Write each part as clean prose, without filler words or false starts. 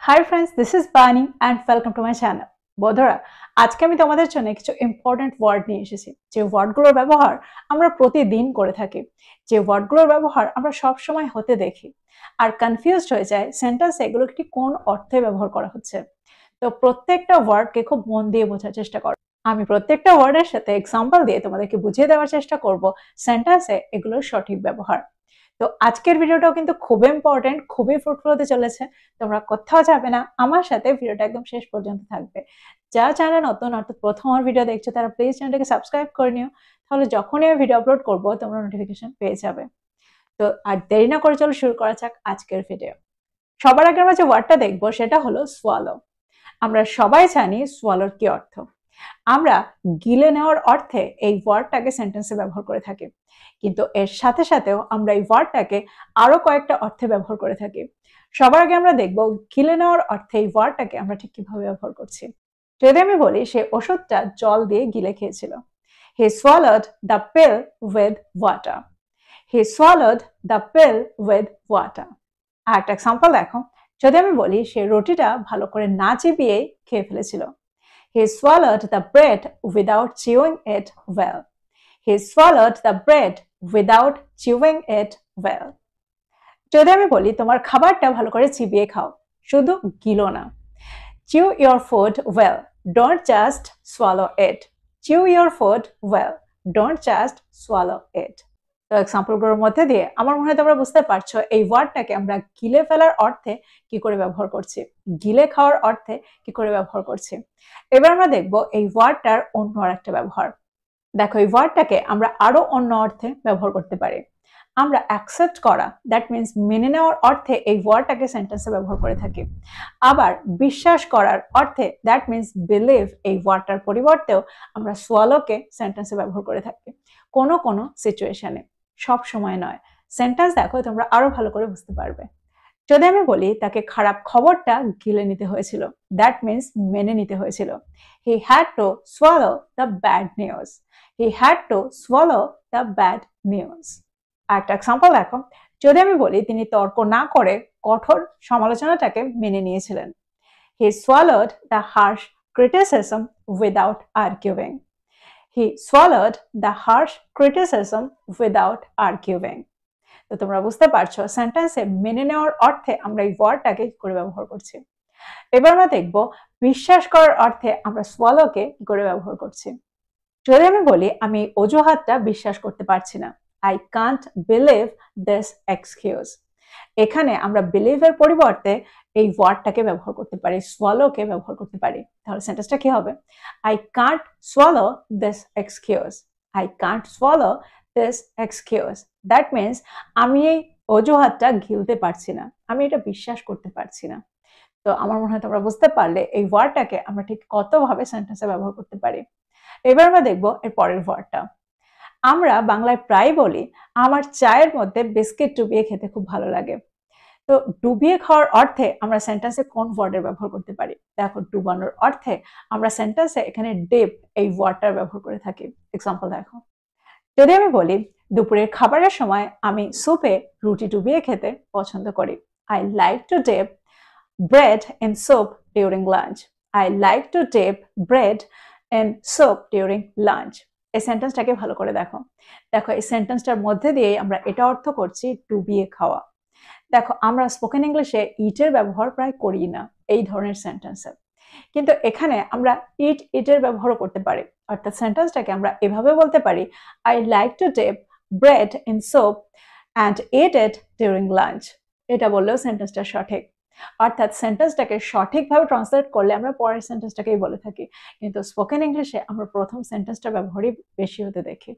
Hi friends, this is বানি and welcome to my channel. বন্ধুরা, আজকে আমি তোমাদের জন্য কিছু ইম্পর্টেন্ট ওয়ার্ড নিয়ে এসেছি, যে ওয়ার্ডগুলোর ব্যবহার আমরা প্রতিদিন করে থাকি, যে ওয়ার্ডগুলোর ব্যবহার আমরা সব সময় হতে দেখি আর কনফিউজড হয়ে যায় সেন্টেন্সে এগুলো কি কোন অর্থে ব্যবহার করা হচ্ছে। তো প্রত্যেকটা ওয়ার্ডকে খুব মন দিয়ে বোঝার চেষ্টা করো। আমি প্রত্যেকটা ওয়ার্ডের সাথে এক্সাম্পল দিয়ে তোমাদেরকে বুঝিয়ে দেওয়ার চেষ্টা করব সেন্টেন্সে এগুলোর সঠিক ব্যবহার। তো আজকের ভিডিওটাও কিন্তু খুবই ইম্পর্টেন্ট, খুবই ফ্রুটফুল হতে চলেছে। তোমরা কোথাও যাবে না, আমার সাথে ভিডিওটা একদম শেষ পর্যন্ত থাকবে। যারা চ্যানেল নতুন অর্থাৎ প্রথম আমার ভিডিও দেখছো তারা প্লিজ চ্যানেলটাকে সাবস্ক্রাইব করে নিও, তাহলে যখনই আমি ভিডিও আপলোড করবো তোমরা নোটিফিকেশন পেয়ে যাবে। তো আর দেরি না করে চলো শুরু করা যাক আজকের ভিডিও। সবার আগে আমরা যে ওয়ার্ডটা দেখবো সেটা হলো সোয়ালো। আমরা সবাই জানি সোয়ালোর কি অর্থ। আমরা গিলে নেওয়ার অর্থে এই ওয়ার্ডটাকে সেন্টেন্সে ব্যবহার করে থাকি, কিন্তু এর সাথে সাথেও আমরা এই ওয়ার্ডটাকে আরো কয়েকটা অর্থে ব্যবহার করে থাকি। সবার আগে আমরা দেখব গিলে নেওয়ার অর্থে এই ওয়ার্ডটাকে আমরা ঠিক কিভাবে ব্যবহার করছি। যদি আমি বলি সে ওষুধটা জল দিয়ে গিলে খেয়েছিল, he swallowed the pill with water. He swallowed the pill with water. আর একটা এক্সাম্পল দেখো, যদি আমি বলি সে রুটিটা ভালো করে না চিবিয়ে খেয়ে ফেলেছিল, he swallowed the bread without chewing it well. He swallowed the bread without chewing it well. যদি আমি বলি তোমার খাবারটা ভালো করে চিবিয়ে খাও, শুধু গিলো না। Chew your food well, don't just swallow it. Chew your food well, don't just swallow it. তো এক্সাম্পলগুলোর মধ্যে দিয়ে আমার মনে হয় তোমরা বুঝতে পারছো এই ওয়ার্ডটাকে আমরা গিলে ফেলার অর্থে কি করে ব্যবহার করছি, গিলে খাওয়ার অর্থে কি করে ব্যবহার করছি। এবার আমরা দেখবো এই ওয়ার্ডটার অন্য আরেকটা ব্যবহার। দেখো, এই ওয়ার্ডটাকে আমরা আরো অন্য অর্থে ব্যবহার করতে পারি। আমরা অ্যাকসেপ্ট করা, দ্যাট মিনস মেনে নেওয়ার অর্থে এই ওয়ার্ডটাকে সেন্টেন্সে ব্যবহার করে থাকি। আবার বিশ্বাস করার অর্থে, দ্যাট মিনস বিলিভ, এই ওয়ার্ডটার পরিবর্তেও আমরা সোয়ালোকে সেন্টেন্সে ব্যবহার করে থাকি কোনো কোনো সিচুয়েশনে, সব সময় নয়। সেন্টেন্স দেখো তোমরা আরো ভালো করে বুঝতে পারবে। যদি আমি বলি তাকে খারাপ খবরটা গিলে নিতে হয়েছিল, দ্যাট মিনস মেনে নিতে হয়েছিল। He had to swallow the bad news. He had to swallow the bad news. একটা এক্সাম্পল দেখো, যদি আমি বলি তিনি তর্ক না করে কঠোর সমালোচনাটাকে মেনে নিয়েছিলেন, he swallowed the harsh criticism without arguing. He swallowed the harsh criticism without arguing. তো তোমরা বুঝতে পারছো সেন্টেন্সে মেনে নেওয়ার অর্থে আমরা এই ওয়ার্ডটাকে কি করে ব্যবহার করছি। এবার আমরা দেখবো বিশ্বাস করার অর্থে আমরা সোয়ালোকে কি করে ব্যবহার করছি। যদি আমি বলি আমি অজুহাতটা বিশ্বাস করতে পারছি না, I can't believe this excuse. এখানে আমরা বিলিভ এর পরিবর্তে এই ওয়ার্ডটাকে ব্যবহার করতে পারি, সোয়ালোকে ব্যবহার করতে পারি। তাহলে সেন্টেন্সটা কি হবে? I can't swallow this excuse. I can't swallow this excuse. That means আমি এই অজুহাতটা গিলতে পারছি না, আমি এটা বিশ্বাস করতে পারছি না। তো আমার মনে হয় তোমরা বুঝতে পারলে এই ওয়ার্ডটাকে আমরা ঠিক কতভাবে সেন্টেন্সে ব্যবহার করতে পারি। এবার আমরা দেখবো এর পরের ওয়ার্ডটা। আমরা বাংলায় প্রায় বলি আমার চায়ের মধ্যে বিস্কিট ডুবিয়ে খেতে খুব ভালো লাগে। তো ডুবিয়ে খাওয়ার অর্থে আমরা সেন্টেন্সে কোন ওয়ার্ডের ব্যবহার করতে পারি? দেখো, ডুবানোর অর্থে আমরা সেন্টেন্সে এখানে ডিপ এই ওয়ার্ডটার ব্যবহার করে থাকি। এক্সাম্পল দেখো, যদি আমি বলি দুপুরের খাবারের সময় আমি সুপে রুটি ডুবিয়ে খেতে পছন্দ করি, I like to deep bread in soup during lunch. I like to dip bread in soup during lunch. এই সেন্টেন্সটাকে ভালো করে দেখো। দেখো, এই সেন্টেন্সটার মধ্যে দিয়ে আমরা এটা অর্থ করছি ডুবিয়ে খাওয়া। দেখো, আমরা স্পোকেন ইংলিশে ইটের ব্যবহার প্রায় করি না এই ধরনের সেন্টেন্সে, কিন্তু এখানে আমরা ইটের ব্যবহারও করতে পারি। অর্থাৎ সেন্টেন্সটাকে আমরা এভাবে বলতে পারি, I like to deep bread in soap and it it during lunch. এটা বললেও সেন্টেন্সটা সঠিক। অর্থাৎ সেন্টেন্সটাকে সঠিকভাবে ট্রান্সলেট করলে আমরা পরের সেন্টেন্সটাকেই বলে থাকি, কিন্তু স্পোকেন ইংলিশে আমরা প্রথম সেন্টেন্সটা ব্যবহারই বেশি হতে দেখি।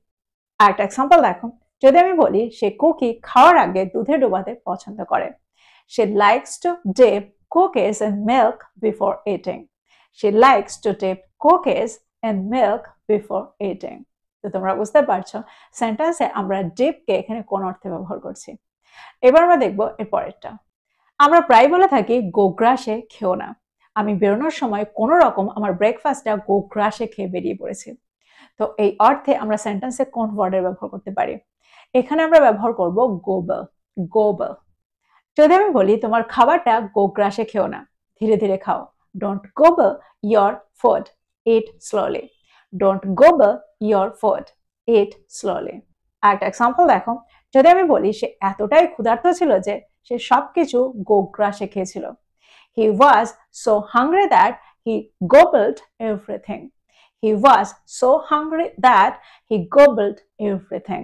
আর একটা এক্সাম্পল দেখো, যদি আমি বলি সে কুকি খাওয়ার আগে দুধে ডোবাতে পছন্দ করে, সে likes to dip cookies in milk before eating. সে likes to dip cookies in milk before eating. তো তোমরা বুঝতে পারছো সেন্টেন্সে আমরা ডিপকে এখানে কোন অর্থে ব্যবহার করছি। এবার আমরা দেখবো এর পরেরটা। আমরা প্রায় বলে থাকি গোগ্রাসে খেও না। আমি বেরোনোর সময় কোনো রকম আমার ব্রেকফাস্টটা গোগ্রাসে খেয়ে বেরিয়ে পড়েছি। তো এই অর্থে আমরা সেন্টেন্সে কোন ওয়ার্ডের ব্যবহার করতে পারি? এখানে আমরা ব্যবহার করব গোবল। গোবল। যদি আমি বলি তোমার খাবারটা গোগ্রাসে খেও না, ধীরে ধীরে খাও। Don't gobble your food. Eat slowly. Don't gobble your food. Eat slowly. একটা এক্সাম্পল দেখো, যদি আমি বলি সে এতটাই ক্ষুধার্ত ছিল যে সে সবকিছু গোগ্রাসে খেয়েছিল। He was so hungry that he gobbled everything. He was so hungry that he gobbled everything.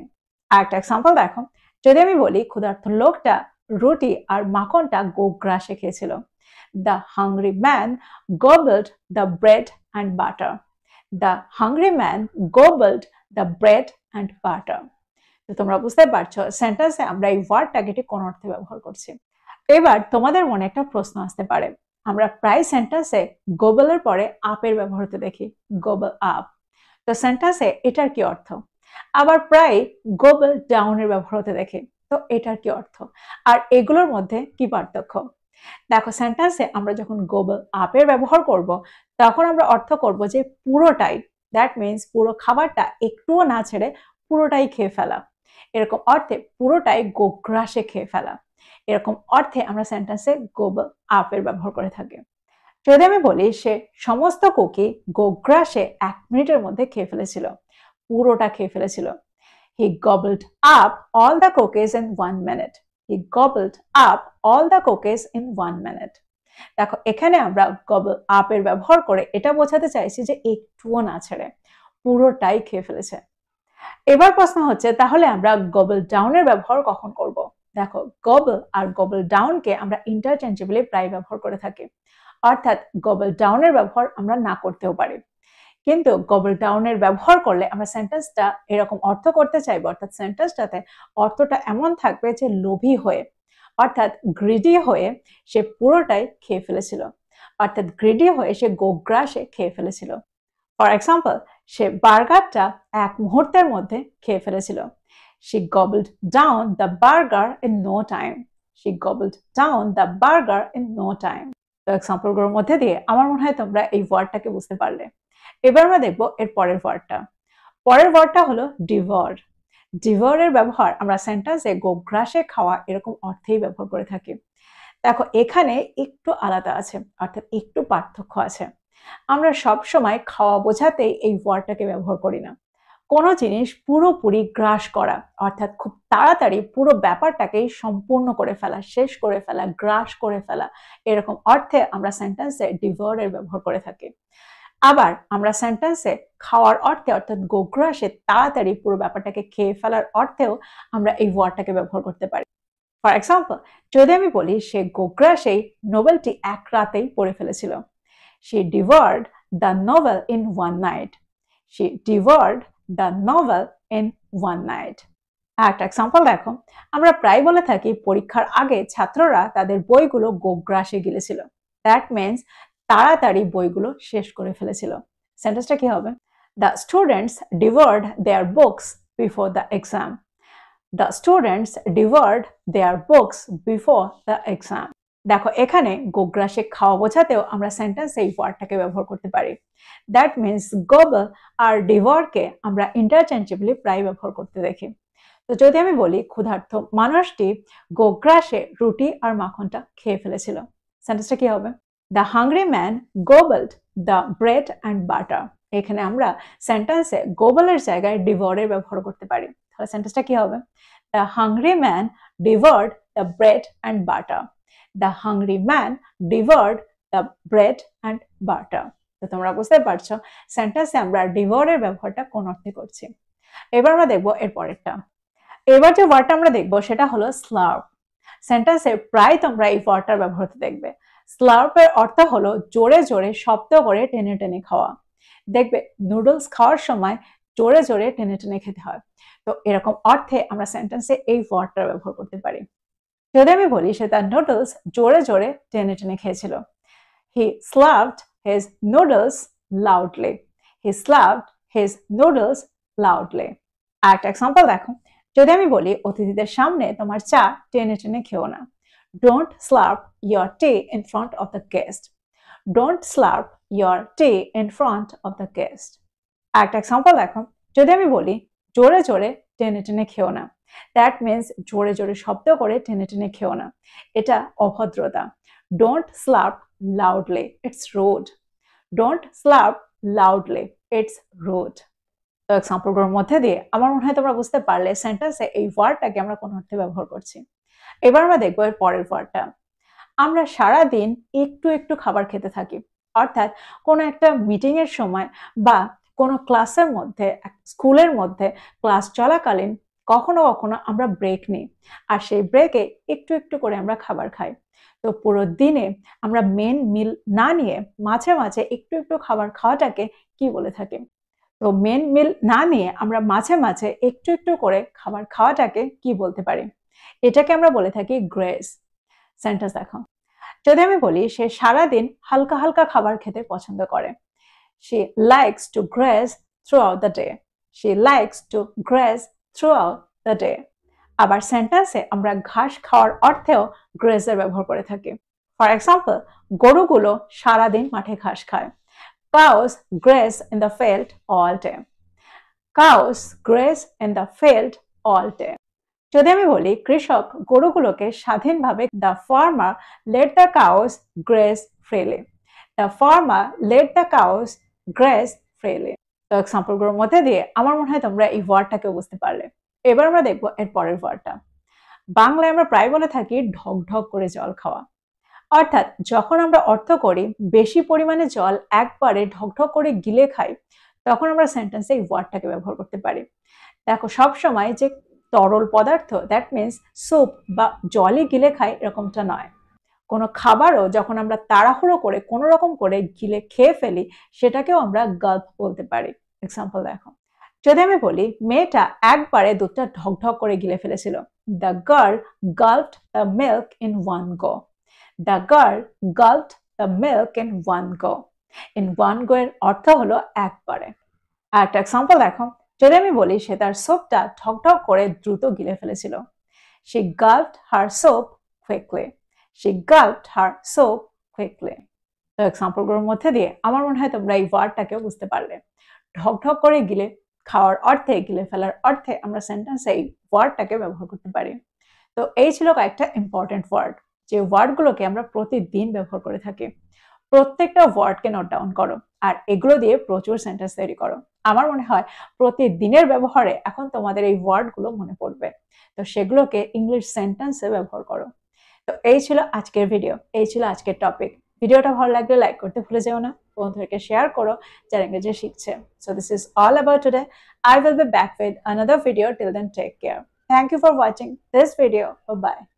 একটা এক্সাম্পল দেখো, যদি আমি বলি ক্ষুধার্ত লোকটা রুটি আর মাখনটা গোগ্রাসে খেয়েছিল। The hungry man gobbled the bread and butter. The hungry man gobbled the bread and butter. তো তোমরা বুঝতে পারছো সেন্টেন্সে আমরা এই ওয়ার্ডটাকে ঠিক কোন অর্থে ব্যবহার করছি। এবার তোমাদের মনে একটা প্রশ্ন আসতে পারে, আমরা প্রায় সেন্টেন্সে গোবলের পরে আপের ব্যবহারতে দেখি, গোবল আপ। তো সেন্টেন্সে এটার কি অর্থ? আবার প্রায় গোবল ডাউনের ব্যবহার হতে দেখি, তো এটার কি অর্থ? আর এগুলোর মধ্যে কি পার্থক্য? দেখো সেন্টেন্সে আমরা যখন গোবল আপের ব্যবহার করব তখন আমরা অর্থ করব যে পুরোটাই, দ্যাট মিনস পুরো খাবারটা একটুও না ছেড়ে পুরোটাই খেয়ে ফেলা, এরকম অর্থে পুরোটাই গোগ্রাসে খেয়ে ফেলা, এরকম অর্থে আমরা সেন্টেন্সে গোবল আপের ব্যবহার করে থাকি। যদি আমি বলি সে সমস্ত কুকি গোগ্রাসে 1 মিনিটের মধ্যে খেয়ে ফেলেছিল, পুরোটা খেয়ে ফেলেছিল। He gobbled up all the cookies in 1 minute. He gobbled up all the cookies in 1 minute. দেখো এখানে আমরা গবল আপ এর ব্যবহার করে এটা বোঝাতে চাইছি যে একটুও না ছেড়ে পুরোটাই খেয়ে ফেলেছে। এবার প্রশ্ন হচ্ছে তাহলে আমরা গবল ডাউন এর ব্যবহার কখন করব? দেখো গবল আর গবল ডাউনকে আমরা ইন্টারচেঞ্জেবলি প্রায় ব্যবহার করে থাকি, অর্থাৎ গবল ডাউন এর ব্যবহার আমরা না করতেও পারি, কিন্তু গবল ডাউন এর ব্যবহার করলে আমরা সেন্টেন্সটা এরকম অর্থ করতে চাইবো, অর্থাৎ সেন্টেন্সটাতে অর্থটা এমন থাকবে যে লোভী হয়ে, অর্থাৎ গ্রিডি হয়ে সে পুরোটাই খেয়ে ফেলেছিল, অর্থাৎ গ্রিডি হয়ে সে গোগ্রাসে খেয়ে ফেলেছিল। ফর এক্সাম্পল, সে বার্গারটা 1 মুহূর্তের মধ্যে খেয়ে ফেলেছিল। She gobbled down the burger in no time. She gobbled down the burger in no time. তো এক্সাম্পলগুলোর মধ্যে দিয়ে আমার মনে হয় তোমরা এই ওয়ার্ডটাকে বুঝতে পারলে। এবার আমরা দেখবো এর পরের ওয়ার্ডটা। পরের ওয়ার্ডটা হলো ডিভর। ডিভরের ব্যবহার আমরা সেন্টেন্সে গোগ্রাসে খাওয়া এরকম অর্থেই ব্যবহার করে থাকি। দেখো এখানে একটু আলাদা আছে, অর্থাৎ একটু পার্থক্য আছে। আমরা সব সময় খাওয়া বোঝাতেই এই ওয়ার্ডটাকে ব্যবহার করি না। কোনো জিনিস পুরোপুরি গ্রাস করা, অর্থাৎ খুব তাড়াতাড়ি পুরো ব্যাপারটাকেই সম্পূর্ণ করে ফেলা, শেষ করে ফেলা, গ্রাস করে ফেলা, এরকম অর্থে আমরা সেন্টেন্সে ডিভরের ব্যবহার করে থাকি। আবার আমরা সেন্টেন্সে খাওয়ার অর্থে, অর্থাৎ গোগ্রাসে তাড়াতাড়ি পুরো ব্যাপারটাকে খেয়ে ফেলার অর্থেও আমরা এই ওয়ার্ডটাকে ব্যবহার করতে পারি। ফর এক্সাম্পল, যদি আমি বলি সে গোগ্রাসেই নোবেলটি 1 রাতেই পড়ে ফেলেছিল। She devoured the novel in 1 night. She devoured the novel in 1 night. একটা এক্সাম্পল দেখো, আমরা প্রায় বলে থাকি পরীক্ষার আগে ছাত্ররা তাদের বইগুলো গোগ্রাসে গিলেছিল, দ্যাট মিনস তাড়াতাড়ি বইগুলো শেষ করে ফেলেছিল। সেন্টেন্সটা কি হবে? The students devoured their books before the exam. The students devoured their books before the exam. দেখো এখানে গোগ্রাসে খাওয়া বোঝাতেও আমরা সেন্টেন্সে এই ওয়ার্ডটাকে ব্যবহার করতে পারি। দ্যাট মিনস গবল আর ডিভরকে আমরা ইন্টারচেঞ্জেবলি প্রায় ব্যবহার করতে দেখি। তো যদি আমি বলি ক্ষুধার্ত মানুষটি গোগ্রাসে রুটি আর মাখনটা খেয়ে ফেলেছিল, সেন্টেন্সটা কি হবে? The hungry man gobbled the bread and butter. এখানে আমরা সেন্টেন্সে গবলের জায়গায় ডিভরের ব্যবহার করতে পারি, তাহলে সেন্টেন্সটা কি হবে? The hungry man devoured the bread and butter. The hungry man devoured the bread and butter. তো তোমরা বুঝতে পারছো সেন্টেন্সে আমরা ডিভরের ব্যবহারটা কোন অর্থে করছি। এবার আমরা দেখবো এর পরেরটা। এবার যে ওয়ার্ডটা আমরা দেখবো সেটা হলো স্লার্প। সেন্টেন্সে প্রায় তোমরা এই ওয়ার্ডটার ব্যবহার দেখবে। স্লার্পের অর্থ হলো জোরে জোরে শব্দ করে টেনে টেনে খাওয়া। দেখবে নুডলস খাওয়ার সময় জোরে জোরে টেনে টেনে খেতে হয়, তো এরকম অর্থে আমরা সেন্টেন্সে এই ওয়ার্ডটার ব্যবহার করতে পারি। যদি আমি বলি সে তার নুডলস জোরে জোরে টেনে টেনে খেয়েছিল। He slapped his noodles loudly. He slapped his noodles loudly. একটা এক্সাম্পল দেখো, যদি আমি বলি অতিথিদের সামনে তোমার চা টেনে টেনে খেও না। Don't slurp your tea in front of the guest. Don't slurp your tea in front of the guest. একটা এক্সাম্পল দেখো, যদি আমি বলি জোরে জোরে টেনে টেনে খেও না, দ্যাট মিনস জোরে জোরে শব্দ করে টেনে টেনে খেও না, এটা অভদ্রতা। Don't slurp loudly, it's rude. Don't slurp loudly, it's rude. তো এক্সাম্পলগুলোর মধ্যে দিয়ে আমার মনে হয় তোমরা বুঝতে পারলে সেন্টেন্সে এই ওয়ার্ডটাকে আমরা কোন অর্থে ব্যবহার করছি। এবার আমরা দেখবো এর পরের ওয়ার্ডটা। আমরা সারাদিন একটু একটু খাবার খেতে থাকি, অর্থাৎ কোনো একটা মিটিং এর সময় বা কোনো ক্লাসের মধ্যে, স্কুলের মধ্যে ক্লাস চলাকালীন কখনো কখনো আমরা ব্রেক নিই, আর সেই ব্রেকে একটু একটু করে আমরা খাবার খাই। তো পুরো দিনে আমরা মেন মিল না নিয়ে মাঝে মাঝে একটু একটু খাবার খাওয়াটাকে কি বলে থাকি? তো মেন মিল না নিয়ে আমরা মাঝে মাঝে একটু একটু করে খাবার খাওয়াটাকে কি বলতে পারি? এটাকে আমরা বলে থাকি গ্রেস। সেন্টেন্স দেখো। যদি আমি বলি সে সারাদিন হালকা হালকা খাবার খেতে পছন্দ করে, she likes to graze throughout the day, she likes to graze throughout the day। আবার সেন্টেন্সে আমরা ঘাস খাওয়ার অর্থেও গ্রেজ এর ব্যবহার করে থাকি। ফর এক্সাম্পল, গরুগুলো সারাদিন মাঠে ঘাস খায়, cows graze in the field all day, cows graze in the field all day। যদি আমি বলি কৃষক গরুগুলোকে স্বাধীনভাবে, the farmer let the cows graze freely, the farmer let the cows graze freely। তো এক্সাম্পলগুলোর মধ্যে দিয়ে আমার মনে হয় তোমরা এই ওয়ার্ডটাকে বুঝতে পারলে। এবার আমরা দেখবো এর পরের ওয়ার্ডটা। বাংলায় আমরা প্রায় বলে থাকি ঢক ঢক করে জল খাওয়া, অর্থাৎ যখন আমরা অর্থ করি বেশি পরিমাণে জল একবারে ঢকঢক করে গিলে খাই, তখন আমরা সেন্টেন্সে এই ওয়ার্ডটাকে ব্যবহার করতে পারি। দেখো, সবসময় যে তরল পদার্থ, দ্যাট মিনস স্যুপ বা জলই গিলে খাই এরকমটা নয়। কোনো খাবারও যখন আমরা তাড়াহুড়ো করে কোনো রকম করে গিলে খেয়ে ফেলি, সেটাকেও আমরা গাল্প বলতে পারি। এক্সাম্পল দেখো। যদি আমি বলি মেয়েটা একবারে দুধটা ঢকঢক করে গিলে ফেলেছিল, the girl gulped the milk in one go, the girl gulped the milk in one go. In one go এর অর্থ হলো একবারে। আর একটা এক্সাম্পল দেখো। যদি আমি বলি সে তার সোপটা ঠকঠক করে দ্রুত গিলে ফেলেছিল, she gulped her soap quickly, she gulped her soap quickly। তো এক্সাম্পলগুলোর মধ্যে দিয়ে আমার মনে হয় তোমরা এই ওয়ার্ডটাকেও বুঝতে পারলে। ঢকঢক করে গিলে খাওয়ার অর্থে, গিলে ফেলার অর্থে আমরা সেন্টেন্সে এই ওয়ার্ডটাকে ব্যবহার করতে পারি। তো এই ছিল কয়েকটা ইম্পর্টেন্ট ওয়ার্ড, যে ওয়ার্ডগুলোকে আমরা প্রতিদিন ব্যবহার করে থাকি। প্রত্যেকটা ওয়ার্ডকে নোট ডাউন করো আর এগুলো দিয়ে প্রচুর সেন্টেন্স তৈরি করো। আমার মনে হয় প্রতিদিনের ব্যবহারে এখন তোমাদের এই ওয়ার্ডগুলো মনে পড়বে, তো সেগুলোকে ইংলিশ সেন্টেন্সে ব্যবহার করো। তো এই ছিল আজকের ভিডিও, এই ছিল আজকের টপিক। ভিডিওটা ভালো লাগলে লাইক করতে ভুলে যেও না, বন্ধুদেরকে শেয়ার করো যারা ইংরেজি শিখছে। So this is all about today. I will be back with another video. Till then, take care. Thank you for watching this video. Bye bye.